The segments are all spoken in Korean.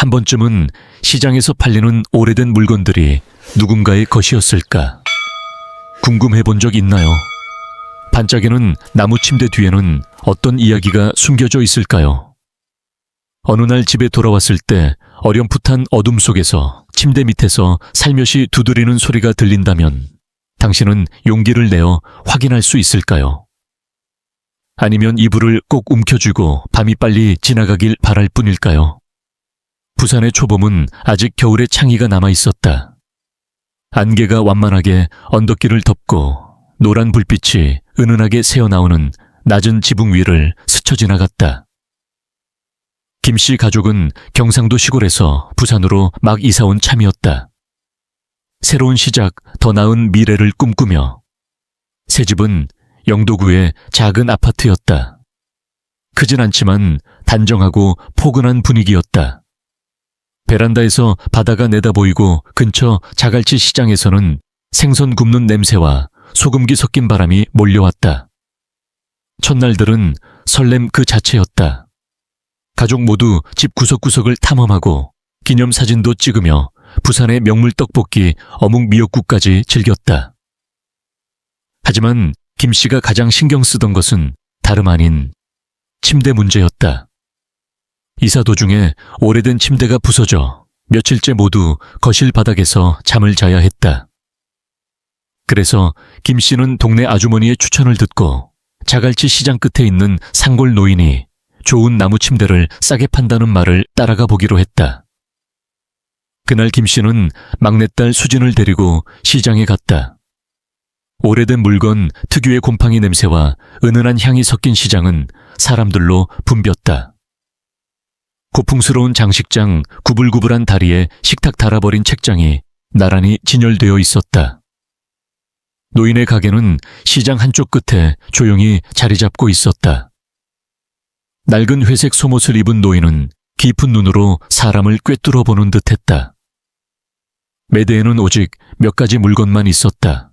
한 번쯤은 시장에서 팔리는 오래된 물건들이 누군가의 것이었을까? 궁금해 본 적 있나요? 반짝이는 나무 침대 뒤에는 어떤 이야기가 숨겨져 있을까요? 어느 날 집에 돌아왔을 때 어렴풋한 어둠 속에서 침대 밑에서 살며시 두드리는 소리가 들린다면 당신은 용기를 내어 확인할 수 있을까요? 아니면 이불을 꼭 움켜쥐고 밤이 빨리 지나가길 바랄 뿐일까요? 부산의 초봄은 아직 겨울의 창이가 남아 있었다. 안개가 완만하게 언덕길을 덮고 노란 불빛이 은은하게 새어나오는 낮은 지붕 위를 스쳐 지나갔다. 김씨 가족은 경상도 시골에서 부산으로 막 이사온 참이었다. 새로운 시작, 더 나은 미래를 꿈꾸며 새 집은 영도구의 작은 아파트였다. 크진 않지만 단정하고 포근한 분위기였다. 베란다에서 바다가 내다보이고 근처 자갈치 시장에서는 생선 굽는 냄새와 소금기 섞인 바람이 몰려왔다. 첫날들은 설렘 그 자체였다. 가족 모두 집 구석구석을 탐험하고 기념사진도 찍으며 부산의 명물 떡볶이, 어묵 미역국까지 즐겼다. 하지만 김씨가 가장 신경 쓰던 것은 다름 아닌 침대 문제였다. 이사 도중에 오래된 침대가 부서져 며칠째 모두 거실 바닥에서 잠을 자야 했다. 그래서 김씨는 동네 아주머니의 추천을 듣고 자갈치 시장 끝에 있는 상골 노인이 좋은 나무 침대를 싸게 판다는 말을 따라가 보기로 했다. 그날 김씨는 막내딸 수진을 데리고 시장에 갔다. 오래된 물건 특유의 곰팡이 냄새와 은은한 향이 섞인 시장은 사람들로 붐볐다. 고풍스러운 장식장, 구불구불한 다리에 식탁 달아버린 책장이 나란히 진열되어 있었다. 노인의 가게는 시장 한쪽 끝에 조용히 자리 잡고 있었다. 낡은 회색 속옷을 입은 노인은 깊은 눈으로 사람을 꿰뚫어 보는 듯했다. 매대에는 오직 몇 가지 물건만 있었다.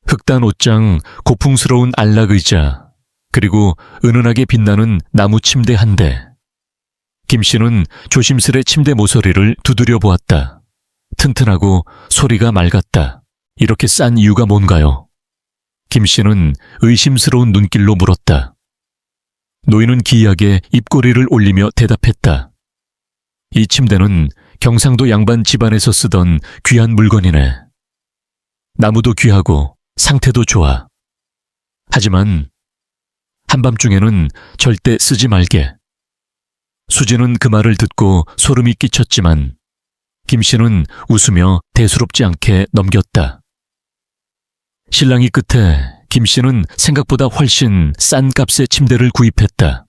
흑단 옷장, 고풍스러운 안락의자, 그리고 은은하게 빛나는 나무 침대 한 대. 김씨는 조심스레 침대 모서리를 두드려 보았다. 튼튼하고 소리가 맑았다. 이렇게 싼 이유가 뭔가요? 김씨는 의심스러운 눈길로 물었다. 노인은 기이하게 입꼬리를 올리며 대답했다. 이 침대는 경상도 양반 집안에서 쓰던 귀한 물건이네. 나무도 귀하고 상태도 좋아. 하지만 한밤중에는 절대 쓰지 말게. 수진은 그 말을 듣고 소름이 끼쳤지만 김씨는 웃으며 대수롭지 않게 넘겼다. 신랑이 끝에 김씨는 생각보다 훨씬 싼 값의 침대를 구입했다.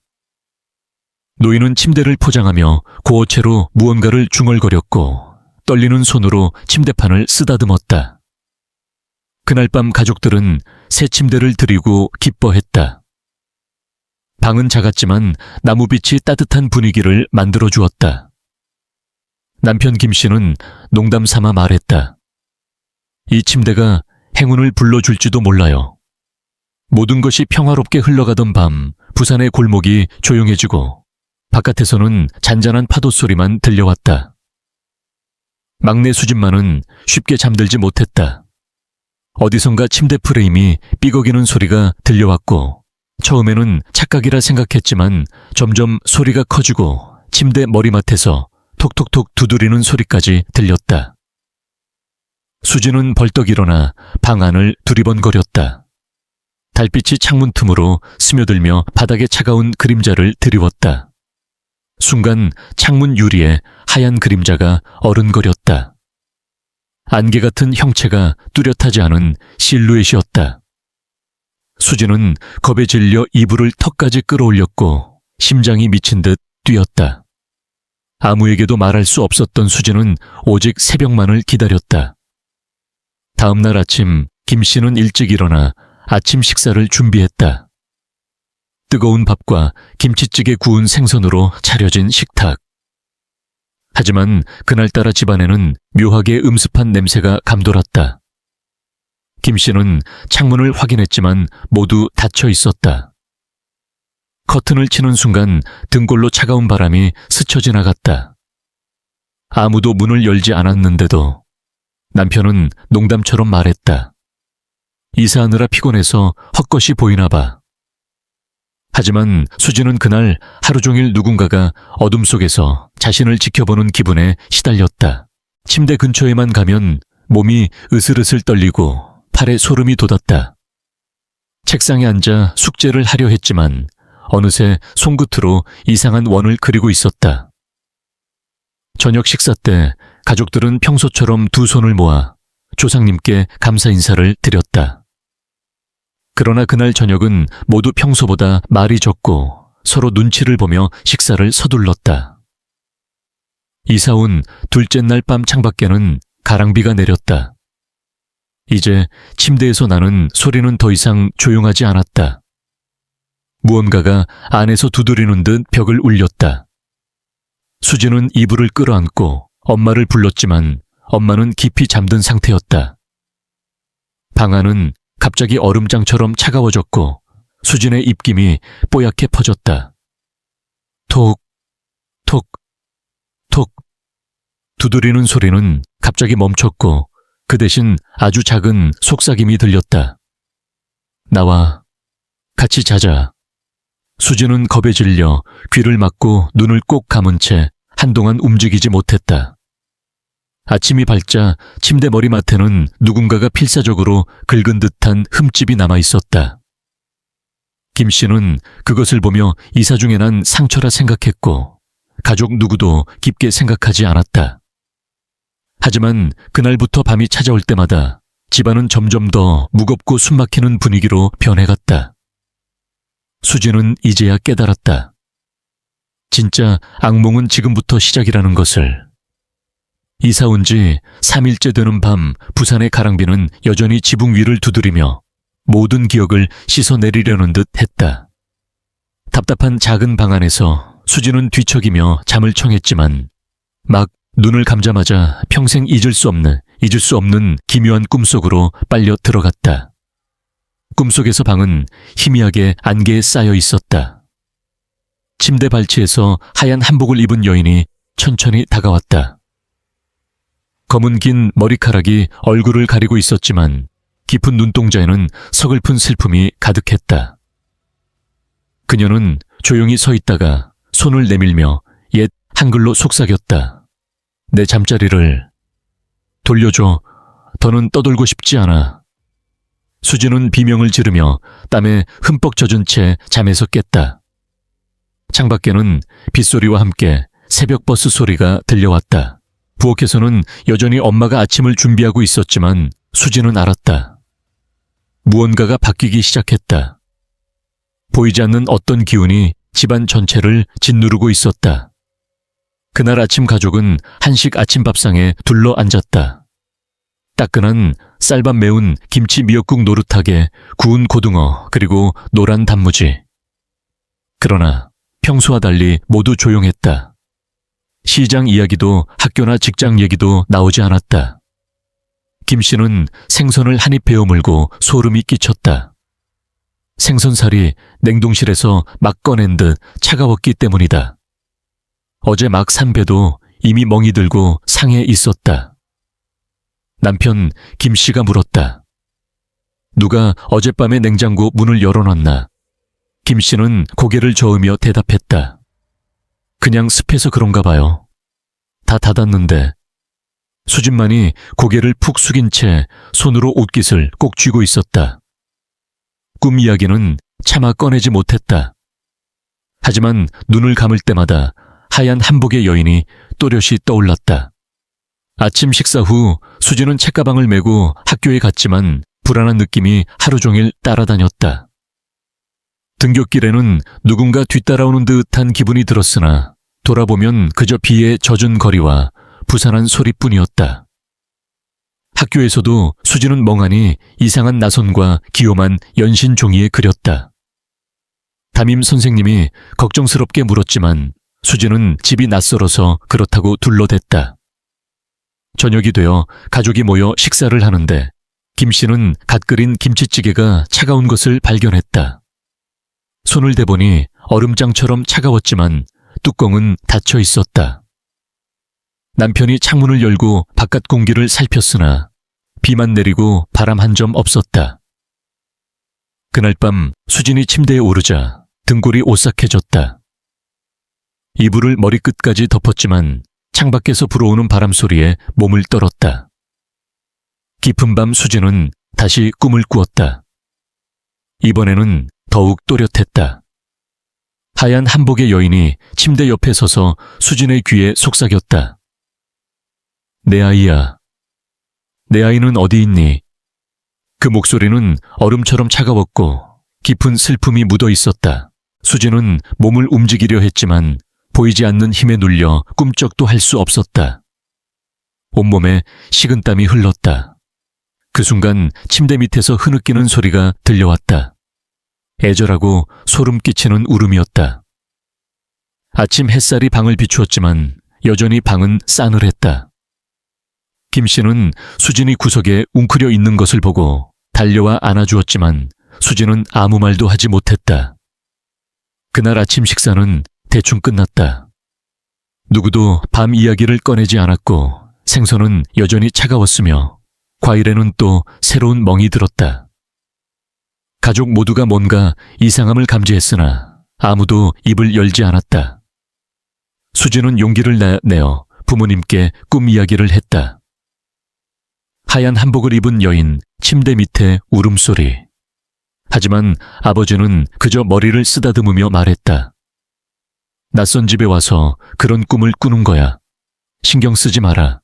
노인은 침대를 포장하며 고어채로 무언가를 중얼거렸고 떨리는 손으로 침대판을 쓰다듬었다. 그날 밤 가족들은 새 침대를 드리고 기뻐했다. 방은 작았지만 나무빛이 따뜻한 분위기를 만들어 주었다. 남편 김씨는 농담 삼아 말했다. 이 침대가 행운을 불러줄지도 몰라요. 모든 것이 평화롭게 흘러가던 밤 부산의 골목이 조용해지고 바깥에서는 잔잔한 파도 소리만 들려왔다. 막내 수진만은 쉽게 잠들지 못했다. 어디선가 침대 프레임이 삐걱이는 소리가 들려왔고 처음에는 착각이라 생각했지만 점점 소리가 커지고 침대 머리맡에서 톡톡톡 두드리는 소리까지 들렸다. 수진은 벌떡 일어나 방 안을 두리번거렸다. 달빛이 창문 틈으로 스며들며 바닥에 차가운 그림자를 드리웠다. 순간 창문 유리에 하얀 그림자가 어른거렸다. 안개 같은 형체가 뚜렷하지 않은 실루엣이었다. 수진은 겁에 질려 이불을 턱까지 끌어올렸고 심장이 미친 듯 뛰었다. 아무에게도 말할 수 없었던 수진은 오직 새벽만을 기다렸다. 다음 날 아침 김씨는 일찍 일어나 아침 식사를 준비했다. 뜨거운 밥과 김치찌개 구운 생선으로 차려진 식탁. 하지만 그날따라 집안에는 묘하게 음습한 냄새가 감돌았다. 김씨는 창문을 확인했지만 모두 닫혀 있었다. 커튼을 치는 순간 등골로 차가운 바람이 스쳐 지나갔다. 아무도 문을 열지 않았는데도 남편은 농담처럼 말했다. 이사하느라 피곤해서 헛것이 보이나 봐. 하지만 수지는 그날 하루 종일 누군가가 어둠 속에서 자신을 지켜보는 기분에 시달렸다. 침대 근처에만 가면 몸이 으슬으슬 떨리고 팔에 소름이 돋았다. 책상에 앉아 숙제를 하려 했지만 어느새 손끝으로 이상한 원을 그리고 있었다. 저녁 식사 때 가족들은 평소처럼 두 손을 모아 조상님께 감사 인사를 드렸다. 그러나 그날 저녁은 모두 평소보다 말이 적고 서로 눈치를 보며 식사를 서둘렀다. 이사 온 둘째 날 밤 창밖에는 가랑비가 내렸다. 이제 침대에서 나는 소리는 더 이상 조용하지 않았다. 무언가가 안에서 두드리는 듯 벽을 울렸다. 수지는 이불을 끌어안고 엄마를 불렀지만 엄마는 깊이 잠든 상태였다. 방 안은 갑자기 얼음장처럼 차가워졌고 수진의 입김이 뽀얗게 퍼졌다. 톡, 톡, 톡. 두드리는 소리는 갑자기 멈췄고 그 대신 아주 작은 속삭임이 들렸다. 나와 같이 자자. 수지는 겁에 질려 귀를 막고 눈을 꼭 감은 채 한동안 움직이지 못했다. 아침이 밝자 침대 머리맡에는 누군가가 필사적으로 긁은 듯한 흠집이 남아 있었다. 김 씨는 그것을 보며 이사 중에 난 상처라 생각했고 가족 누구도 깊게 생각하지 않았다. 하지만 그날부터 밤이 찾아올 때마다 집안은 점점 더 무겁고 숨막히는 분위기로 변해갔다. 수지는 이제야 깨달았다. 진짜 악몽은 지금부터 시작이라는 것을. 이사 온 지 3일째 되는 밤 부산의 가랑비는 여전히 지붕 위를 두드리며 모든 기억을 씻어내리려는 듯 했다. 답답한 작은 방 안에서 수지는 뒤척이며 잠을 청했지만 막 눈을 감자마자 평생 잊을 수 없는 기묘한 꿈속으로 빨려 들어갔다. 꿈속에서 방은 희미하게 안개에 쌓여 있었다. 침대 발치에서 하얀 한복을 입은 여인이 천천히 다가왔다. 검은 긴 머리카락이 얼굴을 가리고 있었지만 깊은 눈동자에는 서글픈 슬픔이 가득했다. 그녀는 조용히 서 있다가 손을 내밀며 옛 한글로 속삭였다. 내 잠자리를 돌려줘. 더는 떠돌고 싶지 않아. 수지는 비명을 지르며 땀에 흠뻑 젖은 채 잠에서 깼다. 창밖에는 빗소리와 함께 새벽 버스 소리가 들려왔다. 부엌에서는 여전히 엄마가 아침을 준비하고 있었지만 수지는 알았다. 무언가가 바뀌기 시작했다. 보이지 않는 어떤 기운이 집안 전체를 짓누르고 있었다. 그날 아침 가족은 한식 아침밥상에 둘러 앉았다. 따끈한 쌀밥 매운 김치 미역국 노릇하게 구운 고등어 그리고 노란 단무지. 그러나 평소와 달리 모두 조용했다. 시장 이야기도 학교나 직장 얘기도 나오지 않았다. 김 씨는 생선을 한 입 베어 물고 소름이 끼쳤다. 생선살이 냉동실에서 막 꺼낸 듯 차가웠기 때문이다. 어제 막 산 배도 이미 멍이 들고 상해 있었다. 남편 김 씨가 물었다. 누가 어젯밤에 냉장고 문을 열어놨나? 김 씨는 고개를 저으며 대답했다. 그냥 습해서 그런가 봐요. 다 닫았는데. 수진만이 고개를 푹 숙인 채 손으로 옷깃을 꼭 쥐고 있었다. 꿈 이야기는 차마 꺼내지 못했다. 하지만 눈을 감을 때마다 하얀 한복의 여인이 또렷이 떠올랐다. 아침 식사 후 수지는 책가방을 메고 학교에 갔지만 불안한 느낌이 하루 종일 따라다녔다. 등굣길에는 누군가 뒤따라오는 듯한 기분이 들었으나 돌아보면 그저 비에 젖은 거리와 부산한 소리뿐이었다. 학교에서도 수지는 멍하니 이상한 나선과 기요만 연신 종이에 그렸다. 담임 선생님이 걱정스럽게 물었지만 수지는 집이 낯설어서 그렇다고 둘러댔다. 저녁이 되어 가족이 모여 식사를 하는데 김 씨는 갓 끓인 김치찌개가 차가운 것을 발견했다. 손을 대보니 얼음장처럼 차가웠지만 뚜껑은 닫혀 있었다. 남편이 창문을 열고 바깥 공기를 살폈으나 비만 내리고 바람 한 점 없었다. 그날 밤 수진이 침대에 오르자 등골이 오싹해졌다. 이불을 머리끝까지 덮었지만 창밖에서 불어오는 바람 소리에 몸을 떨었다. 깊은 밤 수진은 다시 꿈을 꾸었다. 이번에는 더욱 또렷했다. 하얀 한복의 여인이 침대 옆에 서서 수진의 귀에 속삭였다. 내 아이야. 내 아이는 어디 있니? 그 목소리는 얼음처럼 차가웠고 깊은 슬픔이 묻어 있었다. 수진은 몸을 움직이려 했지만 보이지 않는 힘에 눌려 꿈쩍도 할 수 없었다. 온몸에 식은땀이 흘렀다. 그 순간 침대 밑에서 흐느끼는 소리가 들려왔다. 애절하고 소름 끼치는 울음이었다. 아침 햇살이 방을 비추었지만 여전히 방은 싸늘했다. 김 씨는 수진이 구석에 웅크려 있는 것을 보고 달려와 안아주었지만 수진은 아무 말도 하지 못했다. 그날 아침 식사는 대충 끝났다. 누구도 밤 이야기를 꺼내지 않았고 생선은 여전히 차가웠으며 과일에는 또 새로운 멍이 들었다. 가족 모두가 뭔가 이상함을 감지했으나 아무도 입을 열지 않았다. 수진은 용기를 내어 부모님께 꿈 이야기를 했다. 하얀 한복을 입은 여인, 침대 밑에 울음소리. 하지만 아버지는 그저 머리를 쓰다듬으며 말했다. 낯선 집에 와서 그런 꿈을 꾸는 거야. 신경 쓰지 마라.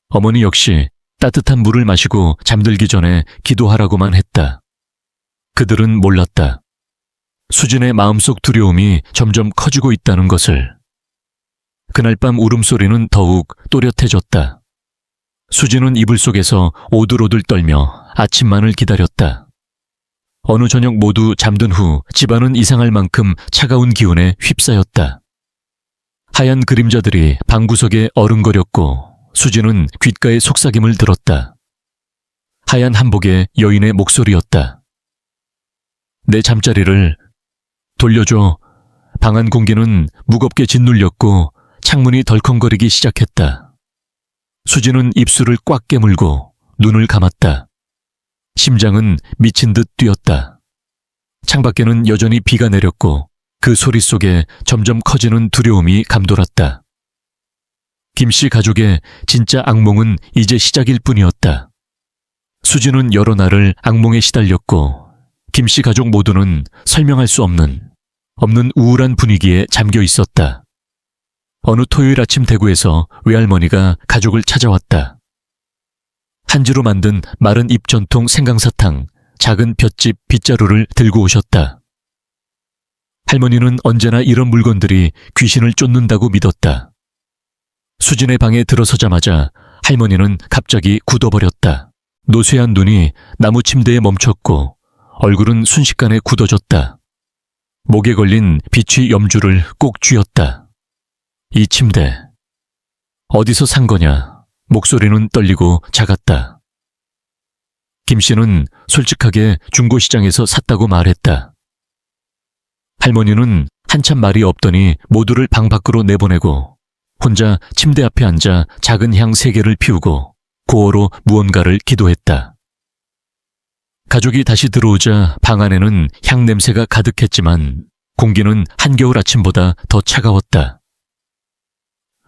어머니 역시 따뜻한 물을 마시고 잠들기 전에 기도하라고만 했다. 그들은 몰랐다. 수진의 마음속 두려움이 점점 커지고 있다는 것을. 그날 밤 울음소리는 더욱 또렷해졌다. 수진은 이불 속에서 오들오들 떨며 아침만을 기다렸다. 어느 저녁 모두 잠든 후 집안은 이상할 만큼 차가운 기운에 휩싸였다. 하얀 그림자들이 방구석에 어른거렸고 수진은 귓가에 속삭임을 들었다. 하얀 한복의 여인의 목소리였다. 내 잠자리를 돌려줘. 방 안 공기는 무겁게 짓눌렸고 창문이 덜컹거리기 시작했다. 수진은 입술을 꽉 깨물고 눈을 감았다. 심장은 미친 듯 뛰었다. 창밖에는 여전히 비가 내렸고 그 소리 속에 점점 커지는 두려움이 감돌았다. 김씨 가족의 진짜 악몽은 이제 시작일 뿐이었다. 수진은 여러 날을 악몽에 시달렸고 김씨 가족 모두는 설명할 수 없는 우울한 분위기에 잠겨 있었다. 어느 토요일 아침 대구에서 외할머니가 가족을 찾아왔다. 한지로 만든 마른 잎전통 생강사탕, 작은 볏짚 빗자루를 들고 오셨다. 할머니는 언제나 이런 물건들이 귀신을 쫓는다고 믿었다. 수진의 방에 들어서자마자 할머니는 갑자기 굳어버렸다. 노쇠한 눈이 나무 침대에 멈췄고 얼굴은 순식간에 굳어졌다. 목에 걸린 비취 염주를 꼭 쥐었다. 이 침대, 어디서 산 거냐? 목소리는 떨리고 작았다. 김 씨는 솔직하게 중고시장에서 샀다고 말했다. 할머니는 한참 말이 없더니 모두를 방 밖으로 내보내고 혼자 침대 앞에 앉아 작은 향 3개를 피우고 고어로 무언가를 기도했다. 가족이 다시 들어오자 방 안에는 향 냄새가 가득했지만 공기는 한겨울 아침보다 더 차가웠다.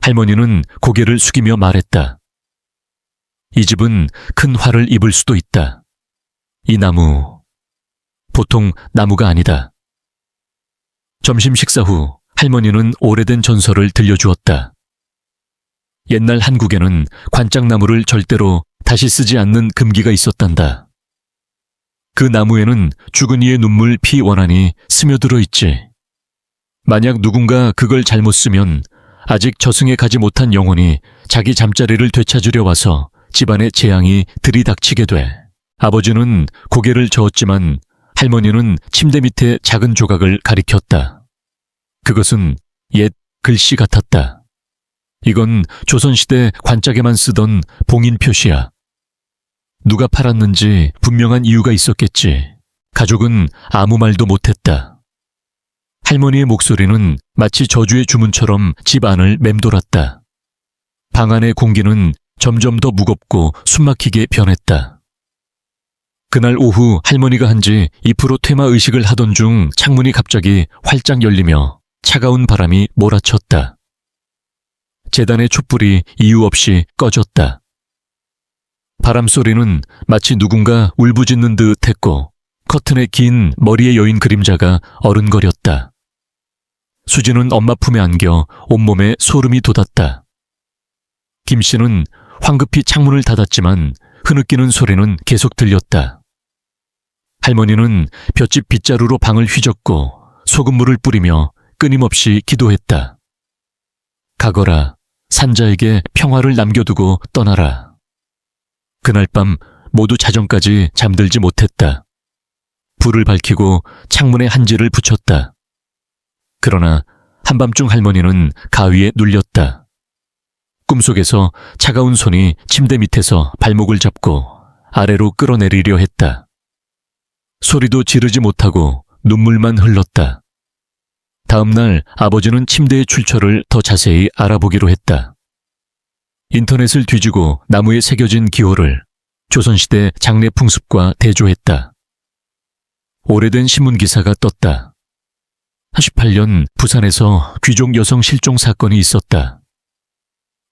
할머니는 고개를 숙이며 말했다. 이 집은 큰 화를 입을 수도 있다. 이 나무, 보통 나무가 아니다. 점심 식사 후 할머니는 오래된 전설을 들려주었다. 옛날 한국에는 관짝나무를 절대로 다시 쓰지 않는 금기가 있었단다. 그 나무에는 죽은 이의 눈물 피 원한이 스며들어 있지. 만약 누군가 그걸 잘못 쓰면 아직 저승에 가지 못한 영혼이 자기 잠자리를 되찾으려 와서 집안의 재앙이 들이닥치게 돼. 아버지는 고개를 저었지만 할머니는 침대 밑에 작은 조각을 가리켰다. 그것은 옛 글씨 같았다. 이건 조선시대 관짝에만 쓰던 봉인 표시야. 누가 팔았는지 분명한 이유가 있었겠지. 가족은 아무 말도 못했다. 할머니의 목소리는 마치 저주의 주문처럼 집 안을 맴돌았다. 방 안의 공기는 점점 더 무겁고 숨막히게 변했다. 그날 오후 할머니가 한 지 2% 퇴마 의식을 하던 중 창문이 갑자기 활짝 열리며 차가운 바람이 몰아쳤다. 재단의 촛불이 이유 없이 꺼졌다. 바람 소리는 마치 누군가 울부짖는 듯 했고 커튼에 긴 머리의 여인 그림자가 어른거렸다. 수지는 엄마 품에 안겨 온몸에 소름이 돋았다. 김 씨는 황급히 창문을 닫았지만 흐느끼는 소리는 계속 들렸다. 할머니는 볏짚 빗자루로 방을 휘젓고 소금물을 뿌리며 끊임없이 기도했다. 가거라, 산자에게 평화를 남겨두고 떠나라. 그날 밤 모두 자정까지 잠들지 못했다. 불을 밝히고 창문에 한지를 붙였다. 그러나 한밤중 할머니는 가위에 눌렸다. 꿈속에서 차가운 손이 침대 밑에서 발목을 잡고 아래로 끌어내리려 했다. 소리도 지르지 못하고 눈물만 흘렀다. 다음 날 아버지는 침대의 출처를 더 자세히 알아보기로 했다. 인터넷을 뒤지고 나무에 새겨진 기호를 조선시대 장례 풍습과 대조했다. 오래된 신문기사가 떴다. 48년 부산에서 귀족 여성 실종 사건이 있었다.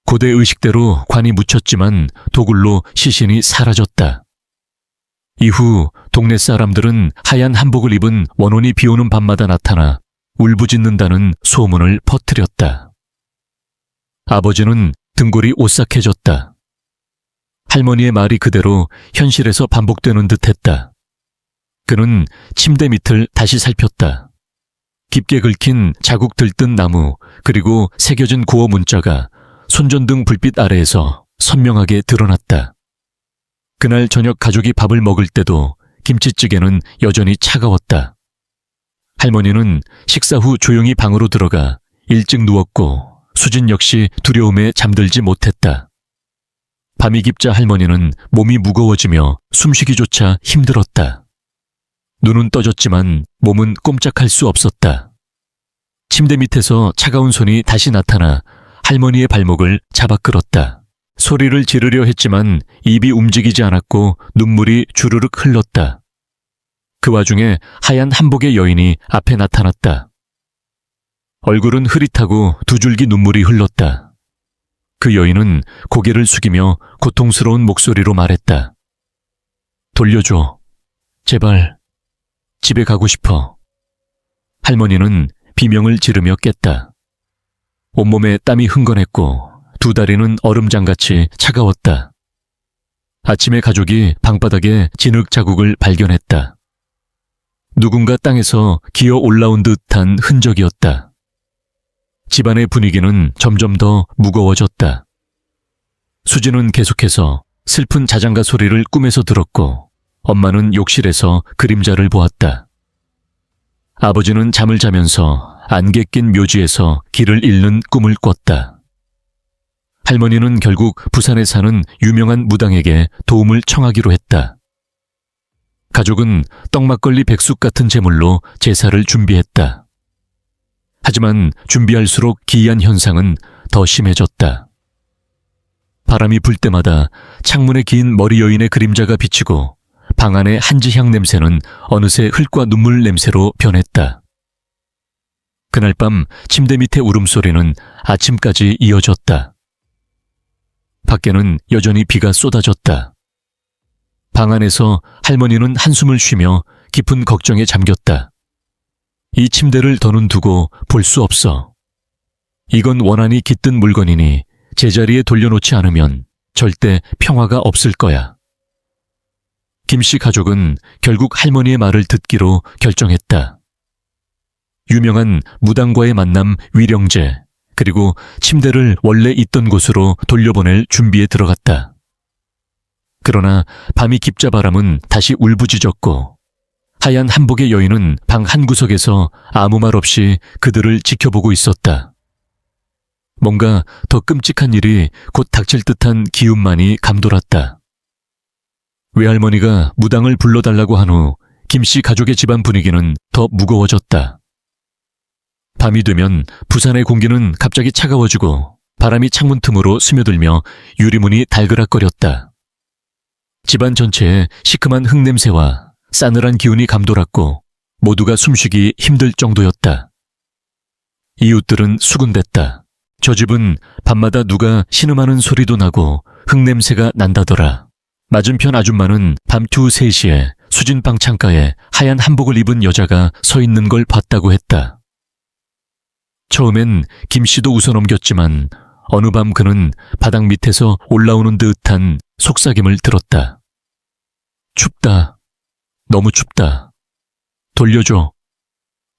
고대 의식대로 관이 묻혔지만 도굴로 시신이 사라졌다. 이후 동네 사람들은 하얀 한복을 입은 원혼이 비오는 밤마다 나타나 울부짖는다는 소문을 퍼뜨렸다. 아버지는 등골이 오싹해졌다. 할머니의 말이 그대로 현실에서 반복되는 듯했다. 그는 침대 밑을 다시 살폈다. 깊게 긁힌 자국 들뜬 나무 그리고 새겨진 구어 문자가 손전등 불빛 아래에서 선명하게 드러났다. 그날 저녁 가족이 밥을 먹을 때도 김치찌개는 여전히 차가웠다. 할머니는 식사 후 조용히 방으로 들어가 일찍 누웠고 수진 역시 두려움에 잠들지 못했다. 밤이 깊자 할머니는 몸이 무거워지며 숨쉬기조차 힘들었다. 눈은 떠졌지만 몸은 꼼짝할 수 없었다. 침대 밑에서 차가운 손이 다시 나타나 할머니의 발목을 잡아 끌었다. 소리를 지르려 했지만 입이 움직이지 않았고 눈물이 주르륵 흘렀다. 그 와중에 하얀 한복의 여인이 앞에 나타났다. 얼굴은 흐릿하고 두 줄기 눈물이 흘렀다. 그 여인은 고개를 숙이며 고통스러운 목소리로 말했다. 돌려줘. 제발. 집에 가고 싶어. 할머니는 비명을 지르며 깼다. 온몸에 땀이 흥건했고 두 다리는 얼음장같이 차가웠다. 아침에 가족이 방바닥에 진흙 자국을 발견했다. 누군가 땅에서 기어 올라온 듯한 흔적이었다. 집안의 분위기는 점점 더 무거워졌다. 수지는 계속해서 슬픈 자장가 소리를 꿈에서 들었고 엄마는 욕실에서 그림자를 보았다. 아버지는 잠을 자면서 안개 낀 묘지에서 길을 잃는 꿈을 꿨다. 할머니는 결국 부산에 사는 유명한 무당에게 도움을 청하기로 했다. 가족은 떡막걸리 100숙 같은 제물로 제사를 준비했다. 하지만 준비할수록 기이한 현상은 더 심해졌다. 바람이 불 때마다 창문에 긴 머리 여인의 그림자가 비치고 방 안의 한지향 냄새는 어느새 흙과 눈물 냄새로 변했다. 그날 밤 침대 밑의 울음소리는 아침까지 이어졌다. 밖에는 여전히 비가 쏟아졌다. 방 안에서 할머니는 한숨을 쉬며 깊은 걱정에 잠겼다. 이 침대를 더는 두고 볼 수 없어. 이건 원한이 깃든 물건이니 제자리에 돌려놓지 않으면 절대 평화가 없을 거야. 김씨 가족은 결국 할머니의 말을 듣기로 결정했다. 유명한 무당과의 만남 위령제, 그리고 침대를 원래 있던 곳으로 돌려보낼 준비에 들어갔다. 그러나 밤이 깊자 바람은 다시 울부짖었고 하얀 한복의 여인은 방 한구석에서 아무 말 없이 그들을 지켜보고 있었다. 뭔가 더 끔찍한 일이 곧 닥칠 듯한 기운만이 감돌았다. 외할머니가 무당을 불러달라고 한 후 김씨 가족의 집안 분위기는 더 무거워졌다. 밤이 되면 부산의 공기는 갑자기 차가워지고 바람이 창문 틈으로 스며들며 유리문이 달그락거렸다. 집안 전체에 시큼한 흙냄새와 싸늘한 기운이 감돌았고 모두가 숨쉬기 힘들 정도였다. 이웃들은 수군댔다. 저 집은 밤마다 누가 신음하는 소리도 나고 흙냄새가 난다더라. 맞은편 아줌마는 밤 2, 3시에 수진방 창가에 하얀 한복을 입은 여자가 서 있는 걸 봤다고 했다. 처음엔 김씨도 웃어넘겼지만 어느 밤 그는 바닥 밑에서 올라오는 듯한 속삭임을 들었다. 춥다. 너무 춥다. 돌려줘.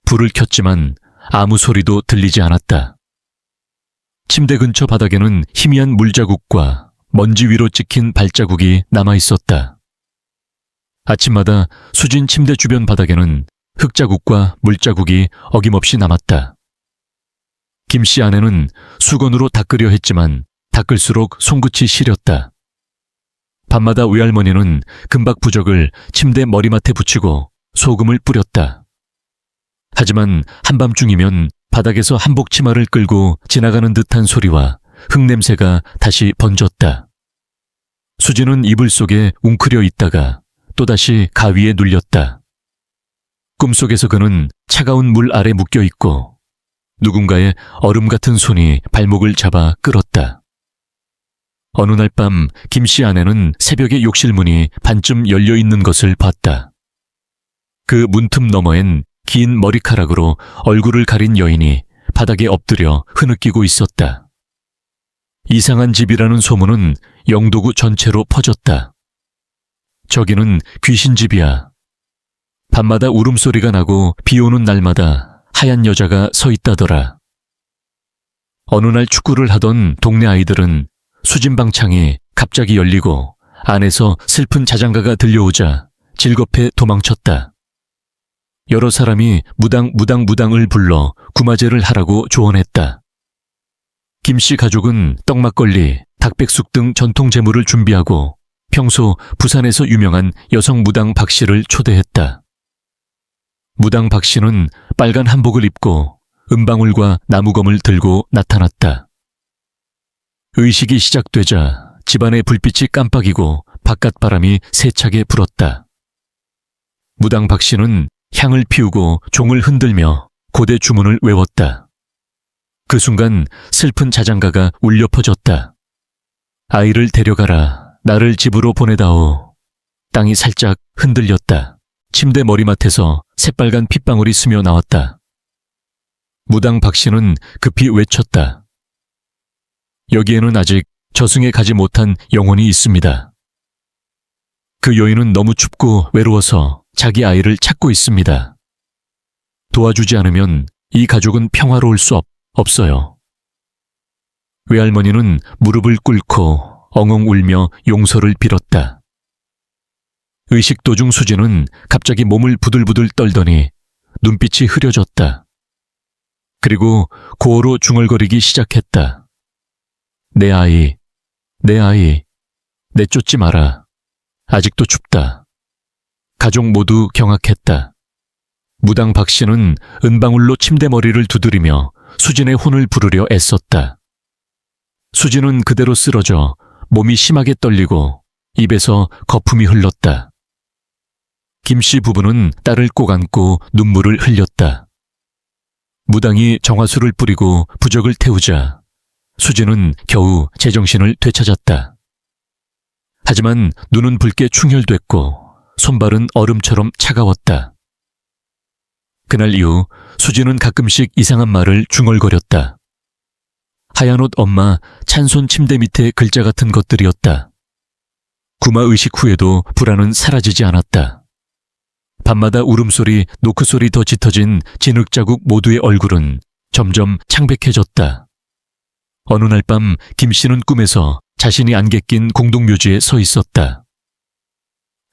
불을 켰지만 아무 소리도 들리지 않았다. 침대 근처 바닥에는 희미한 물자국과 먼지 위로 찍힌 발자국이 남아있었다. 아침마다 수진 침대 주변 바닥에는 흙자국과 물자국이 어김없이 남았다. 김씨 아내는 수건으로 닦으려 했지만 닦을수록 손끝이 시렸다. 밤마다 외할머니는 금박 부적을 침대 머리맡에 붙이고 소금을 뿌렸다. 하지만 한밤중이면 바닥에서 한복 치마를 끌고 지나가는 듯한 소리와 흙냄새가 다시 번졌다. 수진은 이불 속에 웅크려 있다가 또다시 가위에 눌렸다. 꿈속에서 그는 차가운 물 아래 묶여 있고 누군가의 얼음 같은 손이 발목을 잡아 끌었다. 어느 날 밤 김씨 아내는 새벽에 욕실 문이 반쯤 열려 있는 것을 봤다. 그 문틈 너머엔 긴 머리카락으로 얼굴을 가린 여인이 바닥에 엎드려 흐느끼고 있었다. 이상한 집이라는 소문은 영도구 전체로 퍼졌다. 저기는 귀신집이야. 밤마다 울음소리가 나고 비 오는 날마다 하얀 여자가 서 있다더라. 어느 날 축구를 하던 동네 아이들은 수진방 창이 갑자기 열리고 안에서 슬픈 자장가가 들려오자 질겁해 도망쳤다. 여러 사람이 무당을 불러 구마제를 하라고 조언했다. 김씨 가족은 떡막걸리, 닭백숙 등 전통 제물을 준비하고 평소 부산에서 유명한 여성 무당 박씨를 초대했다. 무당 박씨는 빨간 한복을 입고 은방울과 나무검을 들고 나타났다. 의식이 시작되자 집안의 불빛이 깜빡이고 바깥바람이 세차게 불었다. 무당 박씨는 향을 피우고 종을 흔들며 고대 주문을 외웠다. 그 순간 슬픈 자장가가 울려 퍼졌다. 아이를 데려가라. 나를 집으로 보내다오. 땅이 살짝 흔들렸다. 침대 머리맡에서 새빨간 핏방울이 스며 나왔다. 무당 박씨는 급히 외쳤다. 여기에는 아직 저승에 가지 못한 영혼이 있습니다. 그 여인은 너무 춥고 외로워서 자기 아이를 찾고 있습니다. 도와주지 않으면 이 가족은 평화로울 수 없어요. 외할머니는 무릎을 꿇고 엉엉 울며 용서를 빌었다. 의식 도중 수진은 갑자기 몸을 부들부들 떨더니 눈빛이 흐려졌다. 그리고 고어로 중얼거리기 시작했다. 내 아이, 내쫓지 마라. 아직도 춥다. 가족 모두 경악했다. 무당 박씨는 은방울로 침대 머리를 두드리며 수진의 혼을 부르려 애썼다. 수진은 그대로 쓰러져 몸이 심하게 떨리고 입에서 거품이 흘렀다. 김씨 부부는 딸을 꼭 안고 눈물을 흘렸다. 무당이 정화수를 뿌리고 부적을 태우자 수진은 겨우 제정신을 되찾았다. 하지만 눈은 붉게 충혈됐고 손발은 얼음처럼 차가웠다. 그날 이후 수진은 가끔씩 이상한 말을 중얼거렸다. 하얀 옷 엄마 찬손 침대 밑에 글자 같은 것들이었다. 구마 의식 후에도 불안은 사라지지 않았다. 밤마다 울음소리, 노크소리 더 짙어진 진흙자국 모두의 얼굴은 점점 창백해졌다. 어느 날 밤 김씨는 꿈에서 자신이 안개 낀 공동묘지에 서 있었다.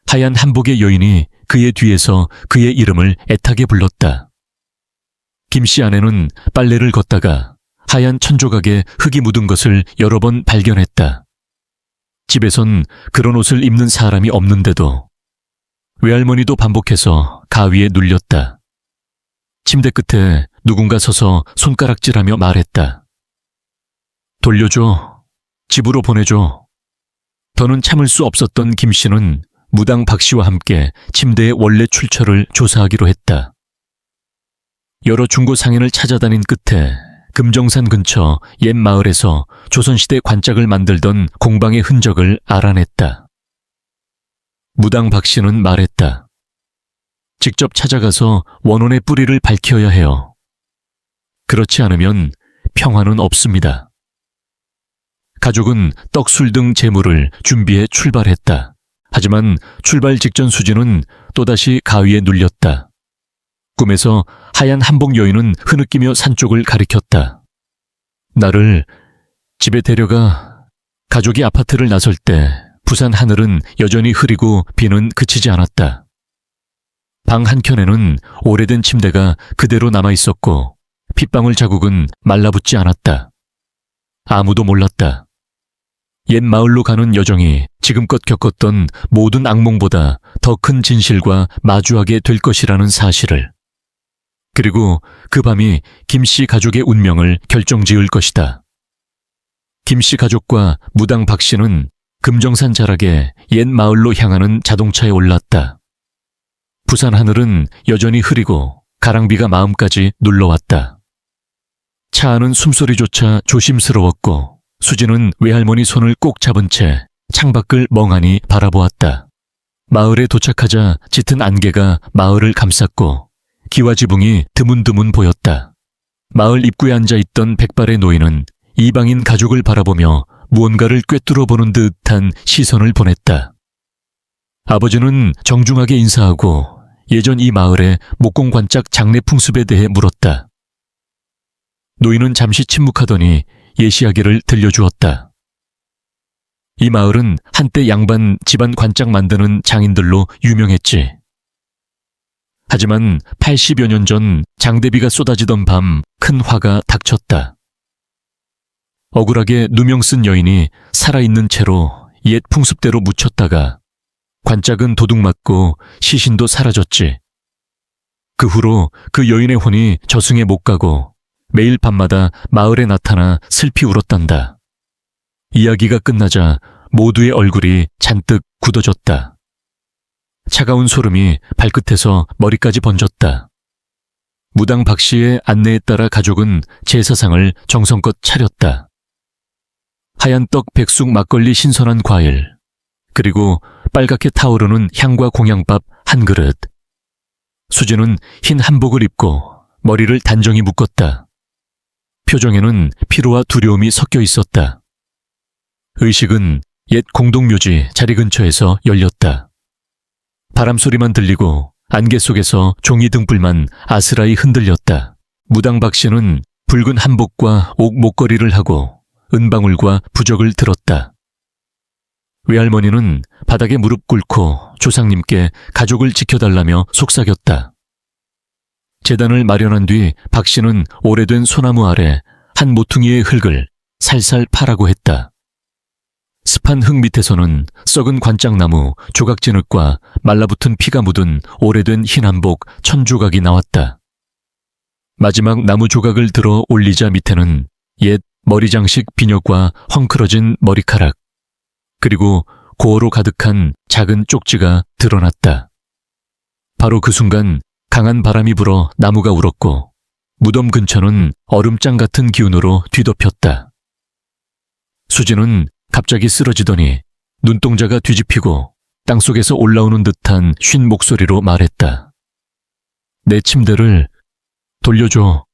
하얀 한복의 여인이 그의 뒤에서 그의 이름을 애타게 불렀다. 김씨 아내는 빨래를 걷다가 하얀 천조각에 흙이 묻은 것을 여러 번 발견했다. 집에선 그런 옷을 입는 사람이 없는데도 외할머니도 반복해서 가위에 눌렸다. 침대 끝에 누군가 서서 손가락질하며 말했다. 돌려줘. 집으로 보내줘. 더는 참을 수 없었던 김 씨는 무당 박 씨와 함께 침대의 원래 출처를 조사하기로 했다. 여러 중고 상인을 찾아다닌 끝에 금정산 근처 옛 마을에서 조선시대 관짝을 만들던 공방의 흔적을 알아냈다. 무당 박 씨는 말했다. 직접 찾아가서 원혼의 뿌리를 밝혀야 해요. 그렇지 않으면 평화는 없습니다. 가족은 떡, 술 등 재물을 준비해 출발했다. 하지만 출발 직전 수진은 또다시 가위에 눌렸다. 꿈에서 하얀 한복 여인은 흐느끼며 산 쪽을 가리켰다. 나를 집에 데려가. 가족이 아파트를 나설 때 부산 하늘은 여전히 흐리고 비는 그치지 않았다. 방 한켠에는 오래된 침대가 그대로 남아있었고 핏방울 자국은 말라붙지 않았다. 아무도 몰랐다. 옛 마을로 가는 여정이 지금껏 겪었던 모든 악몽보다 더 큰 진실과 마주하게 될 것이라는 사실을. 그리고 그 밤이 김 씨 가족의 운명을 결정지을 것이다. 김 씨 가족과 무당 박 씨는 금정산 자락에 옛 마을로 향하는 자동차에 올랐다. 부산 하늘은 여전히 흐리고 가랑비가 마음까지 눌러왔다. 차 안은 숨소리조차 조심스러웠고 수지는 외할머니 손을 꼭 잡은 채 창밖을 멍하니 바라보았다. 마을에 도착하자 짙은 안개가 마을을 감쌌고 기와 지붕이 드문드문 보였다. 마을 입구에 앉아있던 백발의 노인은 이방인 가족을 바라보며 무언가를 꿰뚫어 보는 듯한 시선을 보냈다. 아버지는 정중하게 인사하고 예전 이 마을의 목공관짝 장례 풍습에 대해 물었다. 노인은 잠시 침묵하더니 예시하기를 들려주었다. 이 마을은 한때 양반 집안 관짝 만드는 장인들로 유명했지. 하지만 80여 년 전 장대비가 쏟아지던 밤 큰 화가 닥쳤다. 억울하게 누명 쓴 여인이 살아있는 채로 옛 풍습대로 묻혔다가 관짝은 도둑맞고 시신도 사라졌지. 그 후로 그 여인의 혼이 저승에 못 가고 매일 밤마다 마을에 나타나 슬피 울었단다. 이야기가 끝나자 모두의 얼굴이 잔뜩 굳어졌다. 차가운 소름이 발끝에서 머리까지 번졌다. 무당 박 씨의 안내에 따라 가족은 제사상을 정성껏 차렸다. 하얀 떡, 백숙, 막걸리, 신선한 과일, 그리고 빨갛게 타오르는 향과 공양밥 한 그릇. 수지는 흰 한복을 입고 머리를 단정히 묶었다. 표정에는 피로와 두려움이 섞여 있었다. 의식은 옛 공동묘지 자리 근처에서 열렸다. 바람소리만 들리고 안개 속에서 종이 등불만 아스라이 흔들렸다. 무당 박 씨는 붉은 한복과 옥 목걸이를 하고 은방울과 부적을 들었다. 외할머니는 바닥에 무릎 꿇고 조상님께 가족을 지켜달라며 속삭였다. 제단을 마련한 뒤 박 씨는 오래된 소나무 아래 한 모퉁이의 흙을 살살 파라고 했다. 습한 흙 밑에서는 썩은 관짝나무, 조각진흙과 말라붙은 피가 묻은 오래된 흰 한복 1000조각이 나왔다. 마지막 나무 조각을 들어 올리자 밑에는 옛 머리장식 비녀과 헝클어진 머리카락, 그리고 고어로 가득한 작은 쪽지가 드러났다. 바로 그 순간 강한 바람이 불어 나무가 울었고 무덤 근처는 얼음장 같은 기운으로 뒤덮였다. 수지는 갑자기 쓰러지더니 눈동자가 뒤집히고 땅속에서 올라오는 듯한 쉰 목소리로 말했다. 내 침대를 돌려줘.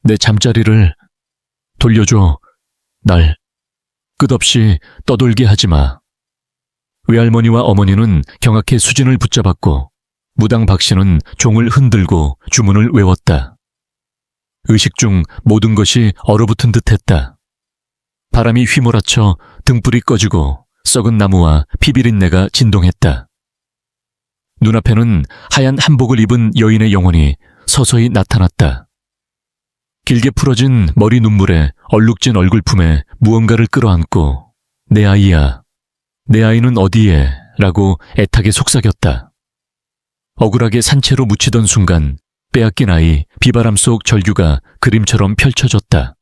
내 잠자리를 돌려줘. 날 끝없이 떠돌게 하지 마. 외할머니와 어머니는 경악해 수진을 붙잡았고 무당 박 씨는 종을 흔들고 주문을 외웠다. 의식 중 모든 것이 얼어붙은 듯했다. 바람이 휘몰아쳐 등불이 꺼지고 썩은 나무와 피비린내가 진동했다. 눈앞에는 하얀 한복을 입은 여인의 영혼이 서서히 나타났다. 길게 풀어진 머리 눈물에 얼룩진 얼굴품에 무언가를 끌어안고 내 아이야, 내 아이는 어디에? 라고 애타게 속삭였다. 억울하게 산채로 묻히던 순간 빼앗긴 아이, 비바람 속 절규가 그림처럼 펼쳐졌다.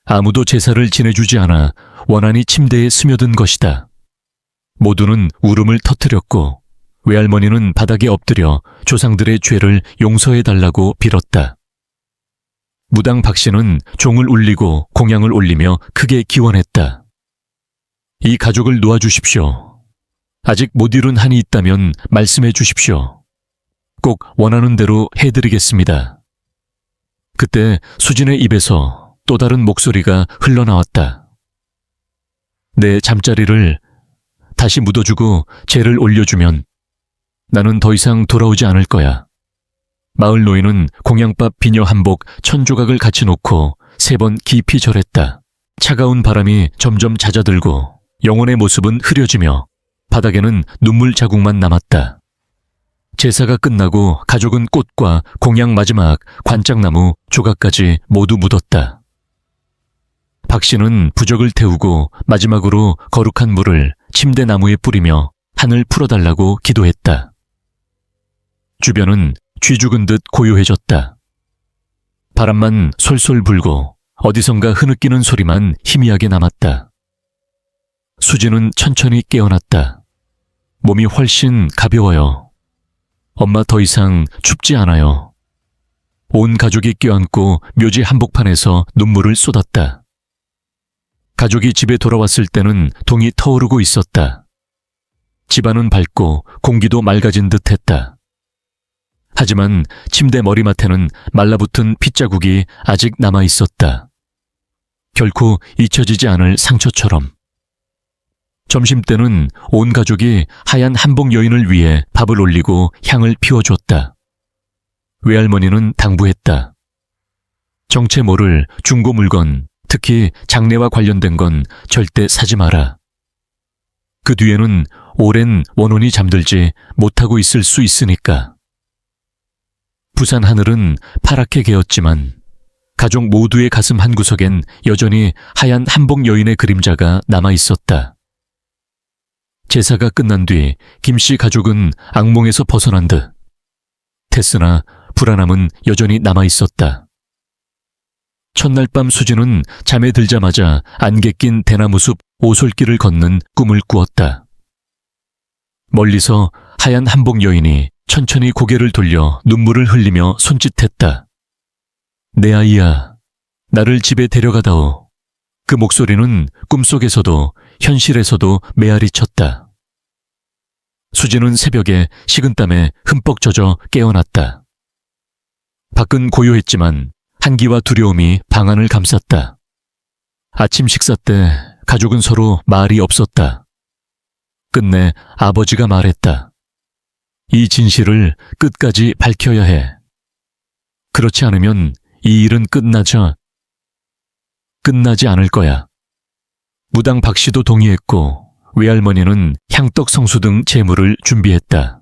아무도 제사를 지내주지 않아 원한이 침대에 스며든 것이다. 모두는 울음을 터뜨렸고 외할머니는 바닥에 엎드려 조상들의 죄를 용서해달라고 빌었다. 무당 박씨는 종을 울리고 공양을 올리며 크게 기원했다. 이 가족을 놓아주십시오. 아직 못 이룬 한이 있다면 말씀해 주십시오. 꼭 원하는 대로 해드리겠습니다. 그때 수진의 입에서 또 다른 목소리가 흘러나왔다. 내 잠자리를 다시 묻어주고 죄를 올려주면 나는 더 이상 돌아오지 않을 거야. 마을 노인은 공양밥 비녀 한복 1000조각을 같이 놓고 3번 깊이 절했다. 차가운 바람이 점점 잦아들고 영혼의 모습은 흐려지며 바닥에는 눈물 자국만 남았다. 제사가 끝나고 가족은 꽃과 공양 마지막 관짝나무 조각까지 모두 묻었다. 박씨는 부적을 태우고 마지막으로 거룩한 물을 침대 나무에 뿌리며 한을 풀어달라고 기도했다. 주변은 쥐 죽은 듯 고요해졌다. 바람만 솔솔 불고 어디선가 흐느끼는 소리만 희미하게 남았다. 수지는 천천히 깨어났다. 몸이 훨씬 가벼워요. 엄마 더 이상 춥지 않아요. 온 가족이 껴안고 묘지 한복판에서 눈물을 쏟았다. 가족이 집에 돌아왔을 때는 동이 터오르고 있었다. 집안은 밝고 공기도 맑아진 듯했다. 하지만 침대 머리맡에는 말라붙은 핏자국이 아직 남아 있었다. 결코 잊혀지지 않을 상처처럼. 점심때는 온 가족이 하얀 한복 여인을 위해 밥을 올리고 향을 피워줬다. 외할머니는 당부했다. 정체 모를 중고 물건, 특히 장례와 관련된 건 절대 사지 마라. 그 뒤에는 오랜 원혼이 잠들지 못하고 있을 수 있으니까. 부산 하늘은 파랗게 개었지만 가족 모두의 가슴 한구석엔 여전히 하얀 한복 여인의 그림자가 남아 있었다. 제사가 끝난 뒤 김씨 가족은 악몽에서 벗어난 듯 됐으나 불안함은 여전히 남아 있었다. 첫날 밤 수지는 잠에 들자마자 안개 낀 대나무숲 오솔길을 걷는 꿈을 꾸었다. 멀리서 하얀 한복 여인이 천천히 고개를 돌려 눈물을 흘리며 손짓했다. 내 아이야, 나를 집에 데려가다오. 그 목소리는 꿈속에서도 현실에서도 메아리 쳤다. 수지는 새벽에 식은땀에 흠뻑 젖어 깨어났다. 밖은 고요했지만 한기와 두려움이 방 안을 감쌌다. 아침 식사 때 가족은 서로 말이 없었다. 끝내 아버지가 말했다. 이 진실을 끝까지 밝혀야 해. 그렇지 않으면 이 일은 끝나지 않을 거야. 무당 박씨도 동의했고 외할머니는 향떡 성수 등 제물을 준비했다.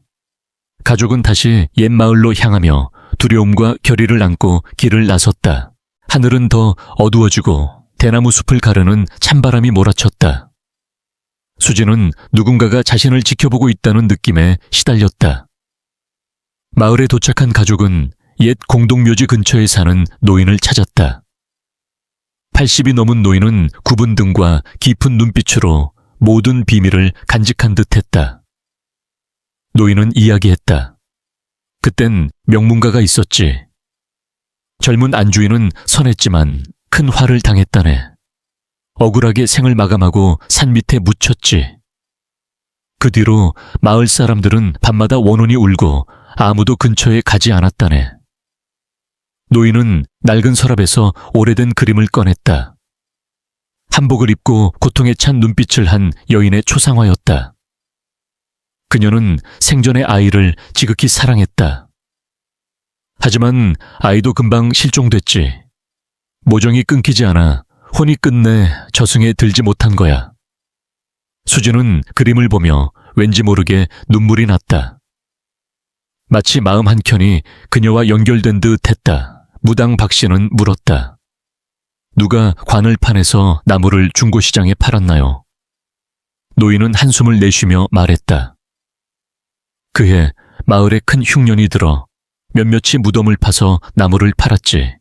가족은 다시 옛 마을로 향하며 두려움과 결의를 안고 길을 나섰다. 하늘은 더 어두워지고 대나무 숲을 가르는 찬바람이 몰아쳤다. 수지는 누군가가 자신을 지켜보고 있다는 느낌에 시달렸다. 마을에 도착한 가족은 옛 공동묘지 근처에 사는 노인을 찾았다. 80이 넘은 노인은 굽은 등과 깊은 눈빛으로 모든 비밀을 간직한 듯했다. 노인은 이야기했다. 그땐 명문가가 있었지. 젊은 안주인은 선했지만 큰 화를 당했다네. 억울하게 생을 마감하고 산 밑에 묻혔지. 그 뒤로 마을 사람들은 밤마다 원혼이 울고 아무도 근처에 가지 않았다네. 노인은 낡은 서랍에서 오래된 그림을 꺼냈다. 한복을 입고 고통에 찬 눈빛을 한 여인의 초상화였다. 그녀는 생전의 아이를 지극히 사랑했다. 하지만 아이도 금방 실종됐지. 모정이 끊기지 않아 혼이 끝내 저승에 들지 못한 거야. 수지는 그림을 보며 왠지 모르게 눈물이 났다. 마치 마음 한켠이 그녀와 연결된 듯 했다. 무당 박씨는 물었다. 누가 관을 파내서 나무를 중고시장에 팔았나요? 노인은 한숨을 내쉬며 말했다. 그해 마을에 큰 흉년이 들어 몇몇이 무덤을 파서 나무를 팔았지.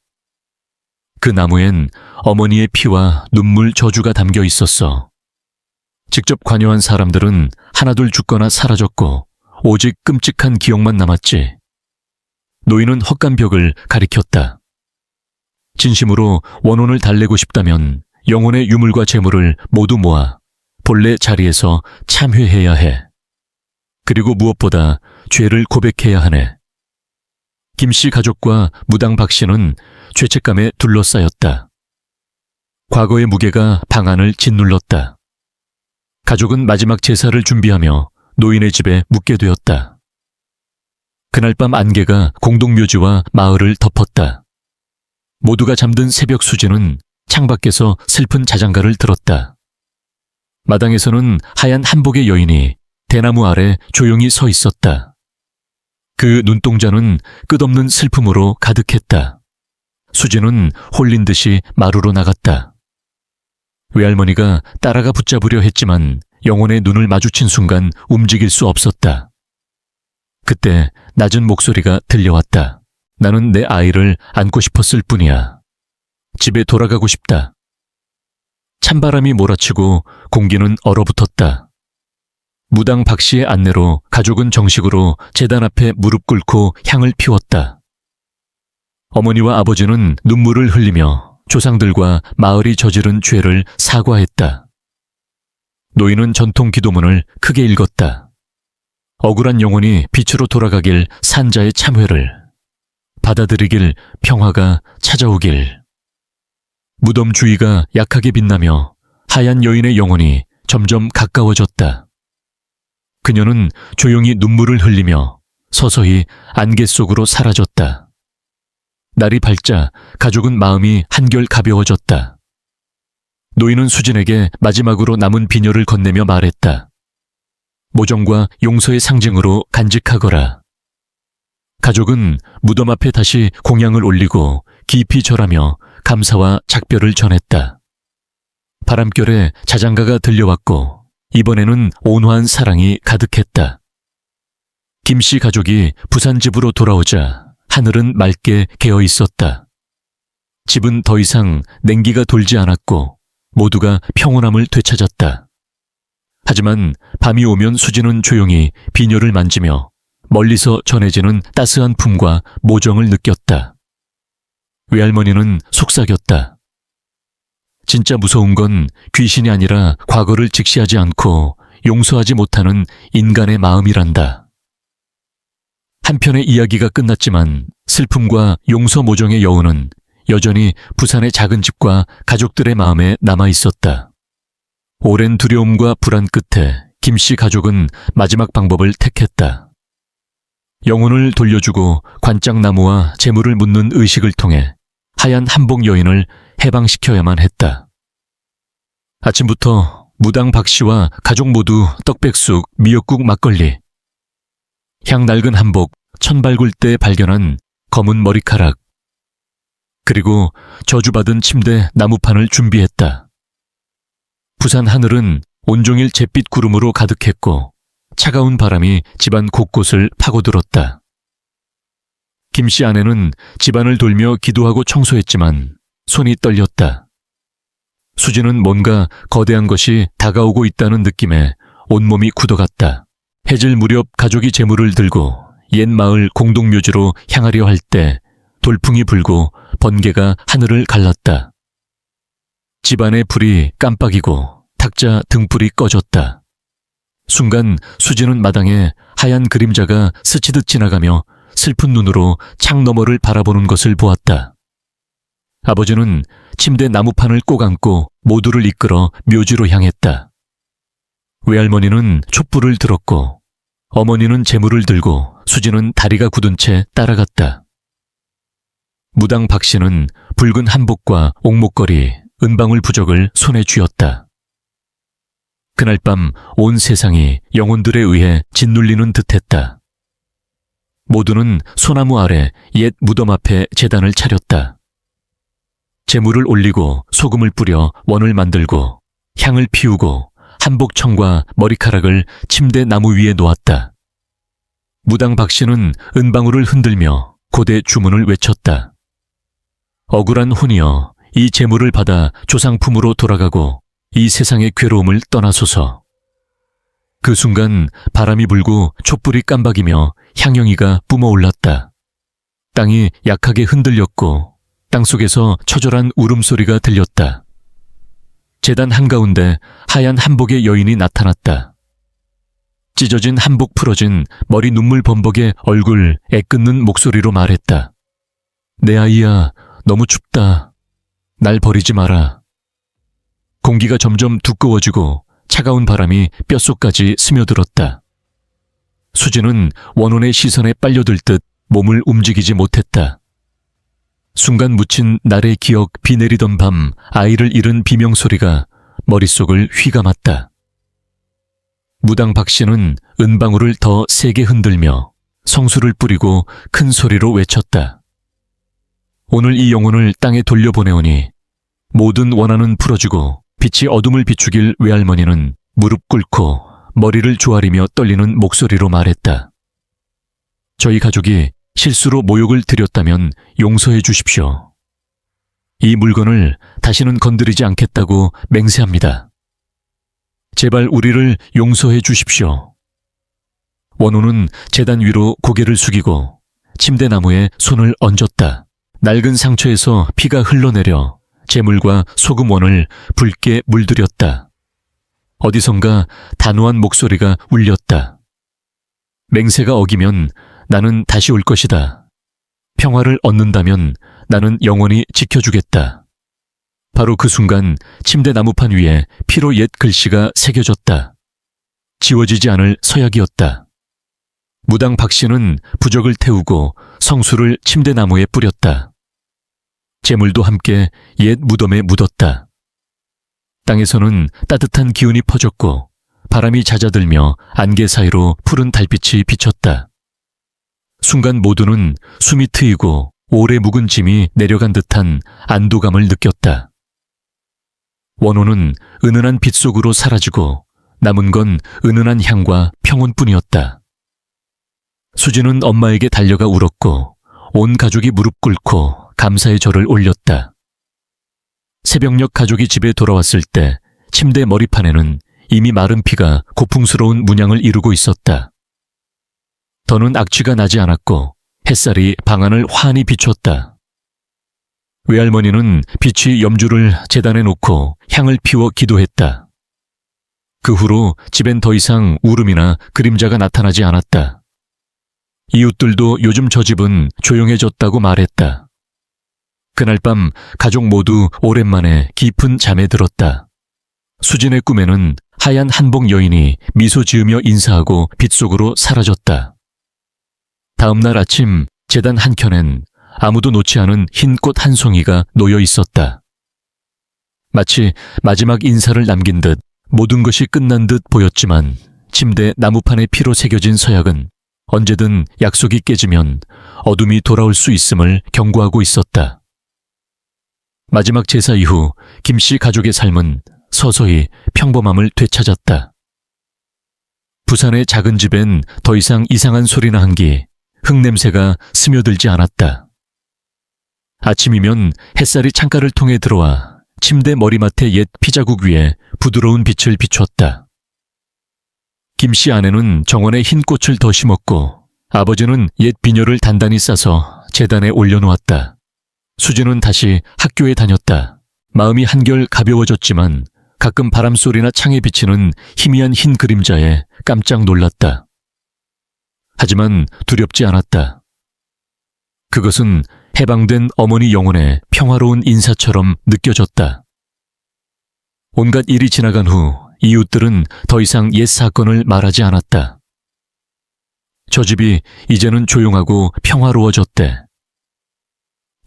그 나무엔 어머니의 피와 눈물 저주가 담겨 있었어. 직접 관여한 사람들은 하나둘 죽거나 사라졌고 오직 끔찍한 기억만 남았지. 노인은 헛간 벽을 가리켰다. 진심으로 원혼을 달래고 싶다면 영혼의 유물과 재물을 모두 모아 본래 자리에서 참회해야 해. 그리고 무엇보다 죄를 고백해야 하네. 김씨 가족과 무당 박씨는 죄책감에 둘러싸였다. 과거의 무게가 방 안을 짓눌렀다. 가족은 마지막 제사를 준비하며 노인의 집에 묵게 되었다. 그날 밤 안개가 공동묘지와 마을을 덮었다. 모두가 잠든 새벽 수지는 창밖에서 슬픈 자장가를 들었다. 마당에서는 하얀 한복의 여인이 대나무 아래 조용히 서 있었다. 그 눈동자는 끝없는 슬픔으로 가득했다. 수지는 홀린 듯이 마루로 나갔다. 외할머니가 따라가 붙잡으려 했지만 영혼의 눈을 마주친 순간 움직일 수 없었다. 그때 낮은 목소리가 들려왔다. 나는 내 아이를 안고 싶었을 뿐이야. 집에 돌아가고 싶다. 찬바람이 몰아치고 공기는 얼어붙었다. 무당 박씨의 안내로 가족은 정식으로 제단 앞에 무릎 꿇고 향을 피웠다. 어머니와 아버지는 눈물을 흘리며 조상들과 마을이 저지른 죄를 사과했다. 노인은 전통 기도문을 크게 읽었다. 억울한 영혼이 빛으로 돌아가길 산자의 참회를, 받아들이길 평화가 찾아오길. 무덤 주위가 약하게 빛나며 하얀 여인의 영혼이 점점 가까워졌다. 그녀는 조용히 눈물을 흘리며 서서히 안개 속으로 사라졌다. 날이 밝자 가족은 마음이 한결 가벼워졌다. 노인은 수진에게 마지막으로 남은 비녀를 건네며 말했다. 모정과 용서의 상징으로 간직하거라. 가족은 무덤 앞에 다시 공양을 올리고 깊이 절하며 감사와 작별을 전했다. 바람결에 자장가가 들려왔고 이번에는 온화한 사랑이 가득했다. 김씨 가족이 부산 집으로 돌아오자 하늘은 맑게 개어 있었다. 집은 더 이상 냉기가 돌지 않았고 모두가 평온함을 되찾았다. 하지만 밤이 오면 수지는 조용히 비녀를 만지며 멀리서 전해지는 따스한 품과 모정을 느꼈다. 외할머니는 속삭였다. 진짜 무서운 건 귀신이 아니라 과거를 직시하지 않고 용서하지 못하는 인간의 마음이란다. 한편의 이야기가 끝났지만 슬픔과 용서 모정의 여운은 여전히 부산의 작은 집과 가족들의 마음에 남아 있었다. 오랜 두려움과 불안 끝에 김씨 가족은 마지막 방법을 택했다. 영혼을 돌려주고 관짝나무와 재물을 묻는 의식을 통해 하얀 한복 여인을 해방시켜야만 했다. 아침부터 무당 박씨와 가족 모두 떡백숙, 미역국, 막걸리, 향 낡은 한복, 천발굴 때 발견한 검은 머리카락, 그리고 저주받은 침대 나무판을 준비했다. 부산 하늘은 온종일 잿빛 구름으로 가득했고 차가운 바람이 집안 곳곳을 파고들었다. 김씨 아내는 집안을 돌며 기도하고 청소했지만 손이 떨렸다. 수지는 뭔가 거대한 것이 다가오고 있다는 느낌에 온몸이 굳어갔다. 해질 무렵 가족이 재물을 들고 옛 마을 공동묘지로 향하려 할 때 돌풍이 불고 번개가 하늘을 갈랐다. 집안의 불이 깜빡이고 탁자 등불이 꺼졌다. 순간 수지는 마당에 하얀 그림자가 스치듯 지나가며 슬픈 눈으로 창 너머를 바라보는 것을 보았다. 아버지는 침대 나무판을 꼭 안고 모두를 이끌어 묘지로 향했다. 외할머니는 촛불을 들었고 어머니는 재물을 들고 수지는 다리가 굳은 채 따라갔다. 무당 박씨는 붉은 한복과 옥목걸이, 은방울 부적을 손에 쥐었다. 그날 밤 온 세상이 영혼들에 의해 짓눌리는 듯했다. 모두는 소나무 아래 옛 무덤 앞에 제단을 차렸다. 재물을 올리고 소금을 뿌려 원을 만들고 향을 피우고 한복청과 머리카락을 침대 나무 위에 놓았다. 무당 박씨는 은방울을 흔들며 고대 주문을 외쳤다. 억울한 혼이여 이 재물을 받아 조상품으로 돌아가고 이 세상의 괴로움을 떠나소서. 그 순간 바람이 불고 촛불이 깜박이며 향영이가 뿜어올랐다. 땅이 약하게 흔들렸고 땅속에서 처절한 울음소리가 들렸다. 제단 한가운데 하얀 한복의 여인이 나타났다. 찢어진 한복 풀어진 머리 눈물 범벅의 얼굴 애끓는 목소리로 말했다. 내 아이야, 너무 춥다. 날 버리지 마라. 공기가 점점 두꺼워지고 차가운 바람이 뼛속까지 스며들었다. 수지는 원혼의 시선에 빨려들 듯 몸을 움직이지 못했다. 순간 묻힌 날의 기억 비 내리던 밤 아이를 잃은 비명소리가 머릿속을 휘감았다. 무당 박 씨는 은방울을 더 세게 흔들며 성수를 뿌리고 큰 소리로 외쳤다. 오늘 이 영혼을 땅에 돌려보내오니 모든 원한은 풀어주고 빛이 어둠을 비추길 외할머니는 무릎 꿇고 머리를 조아리며 떨리는 목소리로 말했다. 저희 가족이 실수로 모욕을 드렸다면 용서해 주십시오. 이 물건을 다시는 건드리지 않겠다고 맹세합니다. 제발 우리를 용서해 주십시오. 원호는 제단 위로 고개를 숙이고 침대 나무에 손을 얹었다. 낡은 상처에서 피가 흘러내려 재물과 소금원을 붉게 물들였다. 어디선가 단호한 목소리가 울렸다. 맹세가 어기면 나는 다시 올 것이다. 평화를 얻는다면 나는 영원히 지켜주겠다. 바로 그 순간 침대 나무판 위에 피로 옛 글씨가 새겨졌다. 지워지지 않을 서약이었다. 무당 박 씨는 부적을 태우고 성수를 침대 나무에 뿌렸다. 재물도 함께 옛 무덤에 묻었다. 땅에서는 따뜻한 기운이 퍼졌고 바람이 잦아들며 안개 사이로 푸른 달빛이 비쳤다. 순간 모두는 숨이 트이고 오래 묵은 짐이 내려간 듯한 안도감을 느꼈다. 원호는 은은한 빛 속으로 사라지고 남은 건 은은한 향과 평온뿐이었다. 수지는 엄마에게 달려가 울었고 온 가족이 무릎 꿇고 감사의 절을 올렸다. 새벽녘 가족이 집에 돌아왔을 때 침대 머리판에는 이미 마른 피가 고풍스러운 문양을 이루고 있었다. 더는 악취가 나지 않았고 햇살이 방 안을 환히 비췄다. 외할머니는 빛이 염주를 제단에 놓고 향을 피워 기도했다. 그 후로 집엔 더 이상 울음이나 그림자가 나타나지 않았다. 이웃들도 요즘 저 집은 조용해졌다고 말했다. 그날 밤 가족 모두 오랜만에 깊은 잠에 들었다. 수진의 꿈에는 하얀 한복 여인이 미소 지으며 인사하고 빛 속으로 사라졌다. 다음 날 아침 제단 한켠엔 아무도 놓지 않은 흰 꽃 한 송이가 놓여 있었다. 마치 마지막 인사를 남긴 듯 모든 것이 끝난 듯 보였지만 침대 나무판에 피로 새겨진 서약은 언제든 약속이 깨지면 어둠이 돌아올 수 있음을 경고하고 있었다. 마지막 제사 이후 김씨 가족의 삶은 서서히 평범함을 되찾았다. 부산의 작은 집엔 더 이상 이상한 소리나 한기, 흙냄새가 스며들지 않았다. 아침이면 햇살이 창가를 통해 들어와 침대 머리맡의 옛 피자국 위에 부드러운 빛을 비췄다. 김씨 아내는 정원에 흰 꽃을 더 심었고 아버지는 옛 비녀를 단단히 싸서 제단에 올려놓았다. 수지는 다시 학교에 다녔다. 마음이 한결 가벼워졌지만 가끔 바람소리나 창에 비치는 희미한 흰 그림자에 깜짝 놀랐다. 하지만 두렵지 않았다. 그것은 해방된 어머니 영혼의 평화로운 인사처럼 느껴졌다. 온갖 일이 지나간 후 이웃들은 더 이상 옛 사건을 말하지 않았다. 저 집이 이제는 조용하고 평화로워졌대.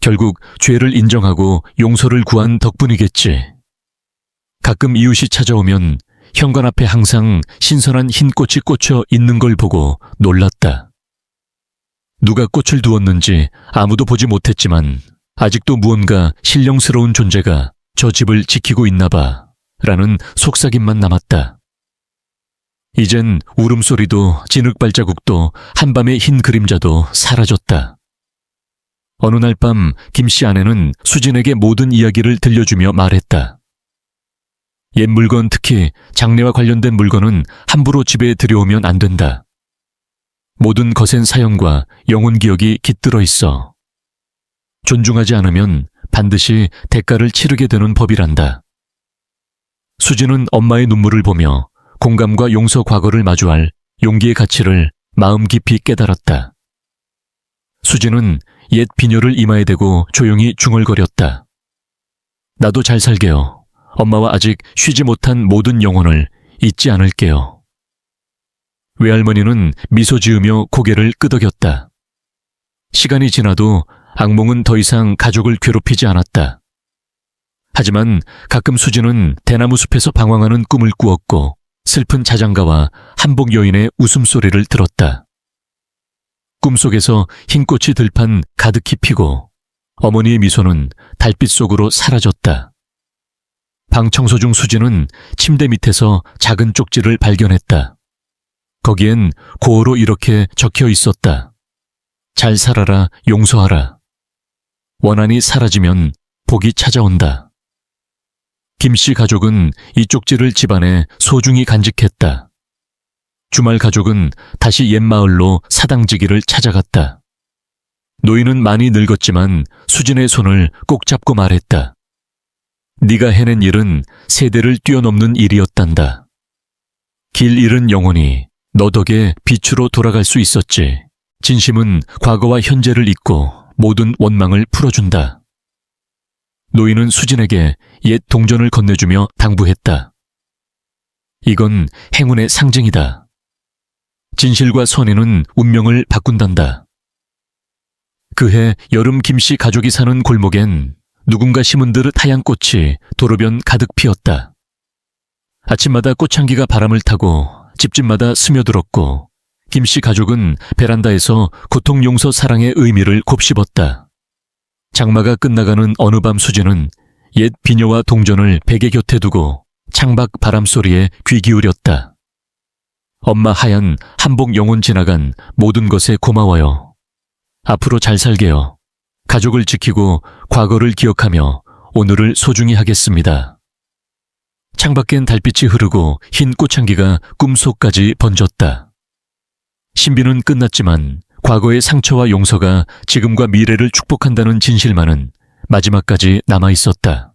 결국 죄를 인정하고 용서를 구한 덕분이겠지. 가끔 이웃이 찾아오면 현관 앞에 항상 신선한 흰 꽃이 꽂혀 있는 걸 보고 놀랐다. 누가 꽃을 두었는지 아무도 보지 못했지만 아직도 무언가 신령스러운 존재가 저 집을 지키고 있나 봐 라는 속삭임만 남았다. 이젠 울음소리도 진흙 발자국도 한밤의 흰 그림자도 사라졌다. 어느 날 밤 김씨 아내는 수진에게 모든 이야기를 들려주며 말했다. 옛 물건, 특히 장례와 관련된 물건은 함부로 집에 들여오면 안 된다. 모든 거센 사연과 영혼 기억이 깃들어 있어. 존중하지 않으면 반드시 대가를 치르게 되는 법이란다. 수진은 엄마의 눈물을 보며 공감과 용서 과거를 마주할 용기의 가치를 마음 깊이 깨달았다. 수진은 옛 비녀를 이마에 대고 조용히 중얼거렸다. 나도 잘 살게요. 엄마와 아직 쉬지 못한 모든 영혼을 잊지 않을게요. 외할머니는 미소 지으며 고개를 끄덕였다. 시간이 지나도 악몽은 더 이상 가족을 괴롭히지 않았다. 하지만 가끔 수진은 대나무 숲에서 방황하는 꿈을 꾸었고 슬픈 자장가와 한복 여인의 웃음소리를 들었다. 꿈속에서 흰 꽃이 들판 가득히 피고 어머니의 미소는 달빛 속으로 사라졌다. 방 청소 중 수진은 침대 밑에서 작은 쪽지를 발견했다. 거기엔 고어로 이렇게 적혀 있었다. 잘 살아라, 용서하라. 원한이 사라지면 복이 찾아온다. 김씨 가족은 이 쪽지를 집안에 소중히 간직했다. 주말 가족은 다시 옛 마을로 사당지기를 찾아갔다. 노인은 많이 늙었지만 수진의 손을 꼭 잡고 말했다. 네가 해낸 일은 세대를 뛰어넘는 일이었단다. 길 잃은 영혼이 너 덕에 빛으로 돌아갈 수 있었지. 진심은 과거와 현재를 잊고 모든 원망을 풀어준다. 노인은 수진에게 옛 동전을 건네주며 당부했다. 이건 행운의 상징이다. 진실과 선의는 운명을 바꾼단다. 그해 여름 김씨 가족이 사는 골목엔 누군가 심은 듯 하얀 꽃이 도로변 가득 피었다. 아침마다 꽃향기가 바람을 타고 집집마다 스며들었고 김씨 가족은 베란다에서 고통 용서 사랑의 의미를 곱씹었다. 장마가 끝나가는 어느 밤 수진은 옛 비녀와 동전을 베개 곁에 두고 창밖 바람소리에 귀 기울였다. 엄마 하얀 한복 영혼 지나간 모든 것에 고마워요. 앞으로 잘 살게요. 가족을 지키고 과거를 기억하며 오늘을 소중히 하겠습니다. 창밖엔 달빛이 흐르고 흰 꽃향기가 꿈속까지 번졌다. 신비는 끝났지만 과거의 상처와 용서가 지금과 미래를 축복한다는 진실만은 마지막까지 남아 있었다.